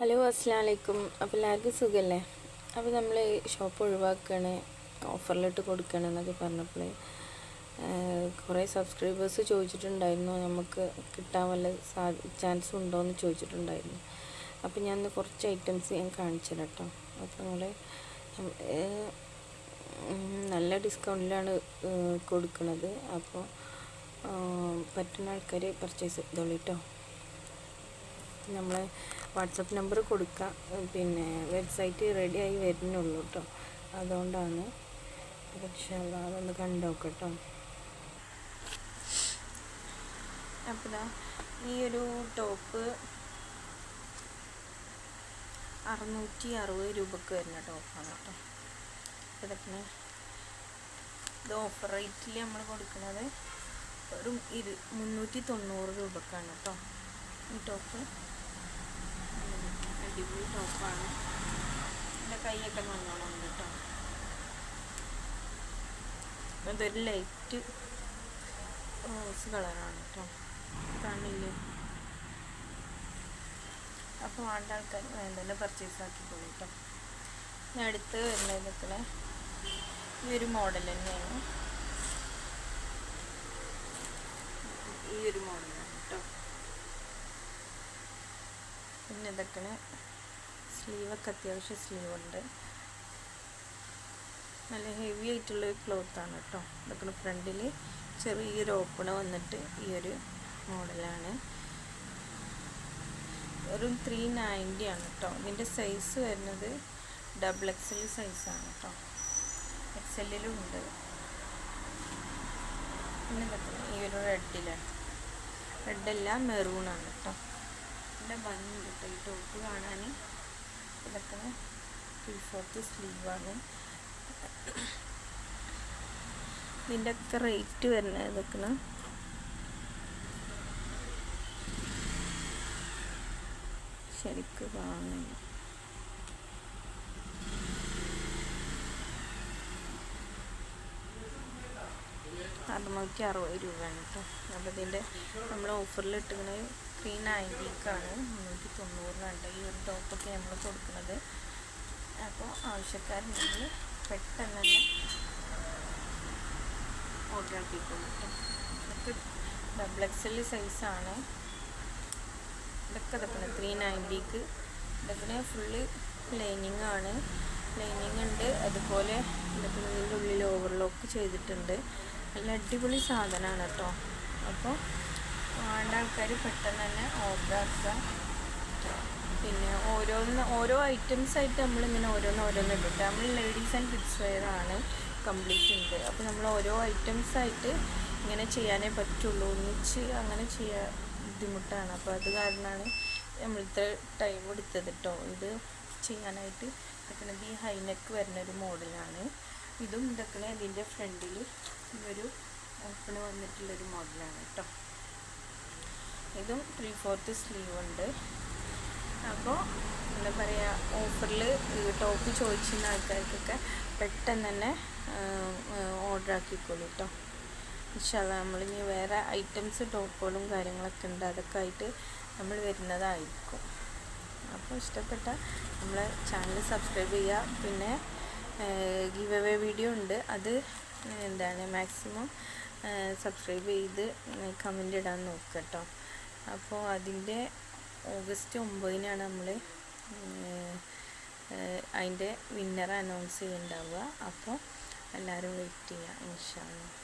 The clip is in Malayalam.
ഹലോ അസ്സലാമു അലൈക്കും. അപ്പോൾ എല്ലാവർക്കും സുഖമല്ലേ? അപ്പോൾ നമ്മൾ ഷോപ്പ് ഒഴിവാക്കുകയാണ്, ഓഫറിലിട്ട് കൊടുക്കുകയാണ് എന്നൊക്കെ പറഞ്ഞപ്പോൾ കുറേ സബ്സ്ക്രൈബേഴ്സ് ചോദിച്ചിട്ടുണ്ടായിരുന്നു, നമുക്ക് കിട്ടാൻ വല്ല ചാൻസ് ഉണ്ടോ എന്ന് ചോദിച്ചിട്ടുണ്ടായിരുന്നു. അപ്പോൾ ഞാൻ കുറച്ച് ഐറ്റംസ് ഞാൻ കാണിച്ചു തരാം കേട്ടോ. അപ്പോൾ നമ്മൾ നല്ല ഡിസ്കൗണ്ടിലാണ് കൊടുക്കുന്നത്. അപ്പോൾ പറ്റുന്ന ആൾക്കാർ പർച്ചേസ് ചെയ്തോളൂ കേട്ടോ. നമ്മൾ വാട്സപ്പ് നമ്പർ കൊടുക്കാം. പിന്നെ വെബ്സൈറ്റ് റെഡി ആയി വരുന്നുള്ളൂ കേട്ടോ, അതുകൊണ്ടാണ്. പക്ഷേ അതൊന്ന് കണ്ടു നോക്കട്ടോ. അപ്പോൾ ഈ ഒരു ടോപ്പ് 660 രൂപക്ക് വരുന്ന ടോപ്പാണ് കേട്ടോ. ഇതൊക്കെ ഇത് ഓഫർ റേറ്റിൽ നമ്മൾ കൊടുക്കുന്നത് വെറും 390 രൂപക്കാണ് കേട്ടോ. ഈ ടോപ്പ് അടിപൊളി ടോപ്പാണ്. എൻ്റെ കൈയൊക്കെ നല്ലോണം ഉണ്ട് കേട്ടോ. ഇതൊരു ലൈറ്റ് റോസ് കളറാണ് കേട്ടോ, കാണില്ലേ? അപ്പോൾ വേണ്ട ആൾക്കാർ വേണ്ടല്ലേ പർച്ചേസ് ആക്കിക്കോളൂ കേട്ടോ. ഞാൻ അടുത്ത് വരുന്ന ഇതൊക്കെ ഈ ഒരു മോഡൽ തന്നെയാണ്, ഈ ഒരു മോഡലാണ് കേട്ടോ. പിന്നെ ഇതൊക്കെ സ്ലീവൊക്കെ അത്യാവശ്യം സ്ലീവ് ഉണ്ട്, നല്ല ഹെവി ആയിട്ടുള്ളൊരു ക്ലോത്താണ് കേട്ടോ. ഇതൊക്കെ ഫ്രണ്ടിൽ ചെറിയൊരു ഓപ്പണ് വന്നിട്ട് ഈ ഒരു മോഡലാണ്. ഒരു 390 ആണ് കേട്ടോ. ഇതിൻ്റെ സൈസ് വരുന്നത് XXL സൈസാണ് കേട്ടോ, XLലും ഉണ്ട്. പിന്നെ ഇതൊക്കെ ഈ ഒരു റെഡല്ല മെറൂണാണ് കേട്ടോ. നല്ല ഭംഗി കേട്ടോ ഈ ടോപ്പ് കാണാൻ. ഇതൊക്കെ 3/4 സ്ലീവാണ്. ഇതിൻ്റെ ഒക്കെ റേറ്റ് വരുന്നത് ഇതൊക്കെ ശരിക്ക് കാണുന്നു. ₹660 രൂപയാണ് കേട്ടോ. അപ്പോൾ ഇതിൻ്റെ നമ്മൾ ഓഫറിൽ ഇട്ടുന്നത് 390ക്കാണ്, 390 ഈ ഒരു ടോപ്പൊക്കെ നമ്മൾ കൊടുക്കുന്നത്. അപ്പോൾ ആവശ്യക്കാരുണ്ടെങ്കിൽ പെട്ടെന്ന് തന്നെ ഓർഡർ ആക്കിക്കോളൂ കേട്ടോ. ഇതൊക്കെ XXL സൈസാണ്. ഇതൊക്കെ 390ക്ക്. ഇതൊക്കെ ഫുള്ള് ലൈനിങ് ആണ്, ലൈനിങ് ഉണ്ട്. അതുപോലെ ഇതൊക്കെ ഇതിൻ്റെ ഉള്ളിൽ ഓവർലോക്ക് ചെയ്തിട്ടുണ്ട്. നല്ല അടിപൊളി സാധനമാണ് കേട്ടോ. അപ്പോൾ വേണ്ട ആൾക്കാർ പെട്ടെന്ന് തന്നെ ഓർഡർ ആക്കുക. പിന്നെ ഓരോ ഐറ്റംസ് ആയിട്ട് നമ്മളിങ്ങനെ ഓരോന്ന് ഇട്ടിട്ട് നമ്മൾ ലേഡീസ് ആൻഡ് കിഡ്സ് വെയർ ആണ് കംപ്ലീറ്റ് ഉണ്ട്. അപ്പോൾ നമ്മൾ ഓരോ ഐറ്റംസ് ആയിട്ട് ഇങ്ങനെ ചെയ്യാനേ പറ്റുള്ളൂ, ഒന്നിച്ച് അങ്ങനെ ചെയ്യാൻ ബുദ്ധിമുട്ടാണ്. അപ്പോൾ അത് കാരണമാണ് നമ്മൾ ഇത്ര ടൈം എടുത്തത് കേട്ടോ ഇത് ചെയ്യാനായിട്ട്. ഇതൊക്കെ ഈ ഹൈനെക്ക് വരുന്നൊരു മോഡലാണ്. ഇതും ഇതൊക്കെ ഇതിൻ്റെ ഫ്രണ്ടിൽ ഒരു ഓപ്പണ് വന്നിട്ടുള്ളൊരു മോഡലാണ് കേട്ടോ. ഇതും 3/4 സ്ലീവ് ഉണ്ട്. അപ്പോൾ എന്താ പറയുക, ഓഫറിൽ ടോപ്പ് ചോദിച്ചിരുന്ന ആൾക്കാർക്കൊക്കെ പെട്ടെന്ന് തന്നെ ഓർഡർ ആക്കിക്കോളൂ കേട്ടോ. ഇൻഷാല്ലാ നമ്മളിനി വേറെ ഐറ്റംസ് ടോപ്പുകളും കാര്യങ്ങളൊക്കെ ഉണ്ട്, അതൊക്കെ ആയിട്ട് നമ്മൾ വരുന്നതായിരിക്കും. അപ്പോൾ ഇഷ്ടപ്പെട്ട നമ്മളെ ചാനൽ സബ്സ്ക്രൈബ് ചെയ്യുക. പിന്നെ ഗിവ് അവേ വീഡിയോ ഉണ്ട്, അത് മാക്സിമം സബ്സ്ക്രൈബ് ചെയ്ത് കമൻ്റ് ഇടാൻ നോക്കുക കേട്ടോ. അപ്പോൾ അതിൻ്റെ ഓഗസ്റ്റ് 9-നാണ് നമ്മൾ അതിൻ്റെ വിന്നർ അനൗൺസ് ചെയ്യുന്നുണ്ടാവുക. അപ്പോൾ എല്ലാവരും വെയിറ്റ് ചെയ്യുക ഇൻഷാ അല്ലാഹ്.